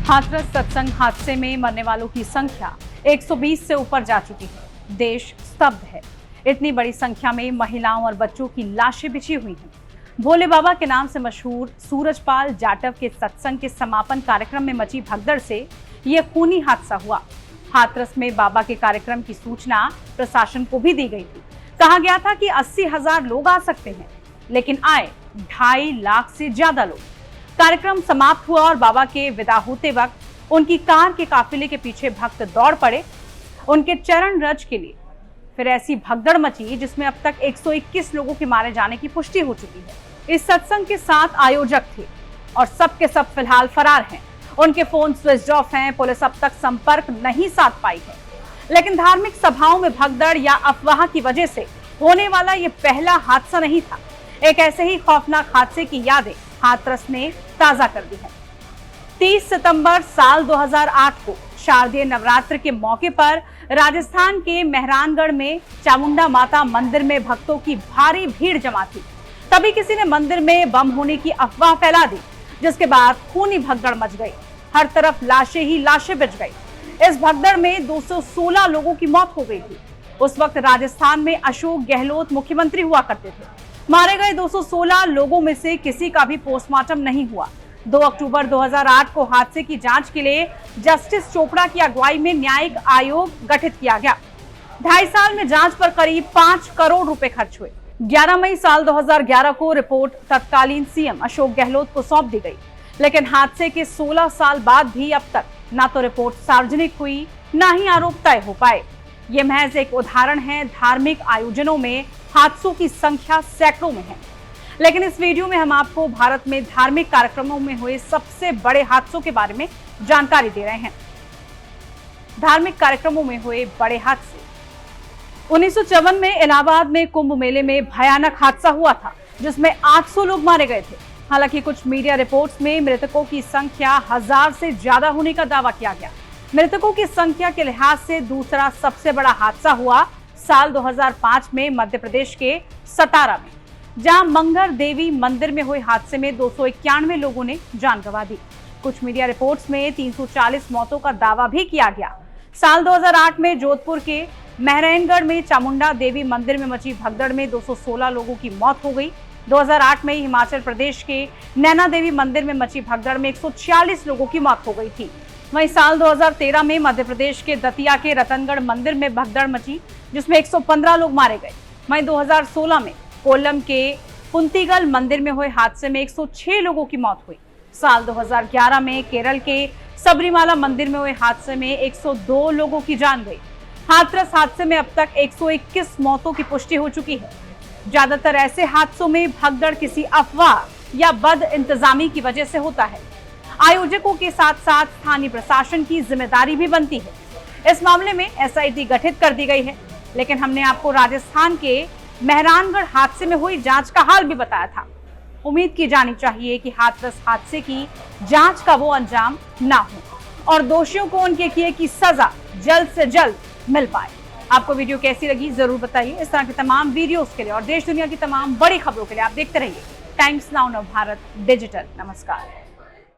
हाथरस सत्संग हादसे में मरने वालों की संख्या 120 से ऊपर जा चुकी है। देश स्तब्ध है। इतनी बड़ी संख्या में महिलाओं और बच्चों की लाशें बिछी हुई हैं। भोले बाबा के नाम से मशहूर सूरजपाल जाटव के सत्संग के समापन कार्यक्रम में मची भगदड़ से यह खूनी हादसा हुआ। हाथरस में बाबा के कार्यक्रम की सूचना प्रशासन को भी दी गई थी। कहा गया था कि 80,000 लोग आ सकते हैं, लेकिन आए 2.5 लाख से ज्यादा लोग। कार्यक्रम समाप्त हुआ और बाबा के विदा होते वक्त उनकी कार के काफिले के पीछे भक्त दौड़ पड़े उनके चरण रज के लिए। फिर ऐसी भगदड़ मची जिसमें अब तक 121 लोगों के मारे जाने की पुष्टि हो चुकी है। इस सत्संग के 7 आयोजक थे और सब के सब फिलहाल फरार हैं। उनके फोन स्विच ऑफ हैं। पुलिस अब तक संपर्क नहीं साध पाई है। लेकिन धार्मिक सभाओं में भगदड़ या अफवाह की वजह से होने वाला ये पहला हादसा नहीं था। एक ऐसे ही खौफनाक हादसे की यादें हाथरस ने ताजा कर दी है। 30 सितंबर साल 2008 को शारदीय नवरात्र के मौके पर राजस्थान के मेहरानगढ़ में चामुंडा माता मंदिर में भक्तों की भारी भीड़ जमा थी। तभी किसी ने मंदिर में बम होने की अफवाह फैला दी, जिसके बाद खूनी भगदड़ मच गई। हर तरफ लाशें ही लाशें बिछ गई। इस भगदड़ में 216 लोगों की मौत हो गई थी। उस वक्त राजस्थान में अशोक गहलोत मुख्यमंत्री हुआ करते थे। मारे गए 216 लोगों में से किसी का भी पोस्टमार्टम नहीं हुआ। 2 अक्टूबर 2008 को हादसे की जांच के लिए जस्टिस चोपड़ा की अगुवाई में न्यायिक आयोग गठित किया गया। 2.5 साल में जांच पर करीब 5 करोड़ रुपए खर्च हुए। 11 मई साल 2011 को रिपोर्ट तत्कालीन सीएम अशोक गहलोत को सौंप दी गई। लेकिन हादसे के 16 साल बाद भी अब तक ना तो रिपोर्ट सार्वजनिक हुई, ना ही आरोप तय हो पाए। ये महज एक उदाहरण है। धार्मिक आयोजनों में हादसों की संख्या सैकड़ों में है। लेकिन इस वीडियो में हम आपको भारत में धार्मिक कार्यक्रमों में हुए सबसे बड़े हादसों के बारे में जानकारी दे रहे हैं। धार्मिक कार्यक्रमों में हुए बड़े हादसे। 1954 में इलाहाबाद में कुंभ मेले में भयानक हादसा हुआ था, जिसमें 800 लोग मारे गए थे। हालांकि कुछ मीडिया रिपोर्ट्स में मृतकों की संख्या 1000 से ज्यादा होने का दावा किया गया। मृतकों की संख्या के लिहाज से दूसरा सबसे बड़ा हादसा हुआ साल 2005 में मध्य प्रदेश के सतारा में, जहां मंगर देवी मंदिर में हुए हादसे में 291 लोगों ने जान गंवा दी। कुछ मीडिया रिपोर्ट्स में 340 मौतों का दावा भी किया गया। साल 2008 में जोधपुर के मेहरानगढ़ में चामुंडा देवी मंदिर में मची भगदड़ में 216 लोगों की मौत हो गई। 2008 में हिमाचल प्रदेश के नैना देवी मंदिर में मची भगदड़ में 146 लोगों की मौत हो गई थी। वहीं साल 2013 में मध्य प्रदेश के दतिया के रतनगढ़ मंदिर में भगदड़ मची, जिसमें 115 लोग मारे गए। वहीं 2016 में कोल्लम के कुंतीगल मंदिर में हुए हादसे में 106 लोगों की मौत हुई। साल 2011 में केरल के सबरीमाला मंदिर में हुए हादसे में 102 लोगों की जान गई। हाथरस हादसे में अब तक 121 मौतों की पुष्टि हो चुकी है। ज्यादातर ऐसे हादसों में भगदड़ किसी अफवाह या बद इंतजामी की वजह से होता है। आयोजकों के साथ साथ स्थानीय प्रशासन की जिम्मेदारी भी बनती है। इस मामले में SIT गठित कर दी गई है। लेकिन हमने आपको राजस्थान के मेहरानगढ़ हादसे में हुई जांच का हाल भी बताया था। उम्मीद की जानी चाहिए कि हाथरस हादसे की जांच का वो अंजाम ना हो और दोषियों को उनके किए की सजा जल्द से जल्द मिल पाए। आपको वीडियो कैसी लगी जरूर बताइए। इस तरह के तमाम वीडियोस के लिए और देश दुनिया की तमाम बड़ी खबरों के लिए आप देखते रहिए टाइम्स नाउ नव भारत डिजिटल। नमस्कार।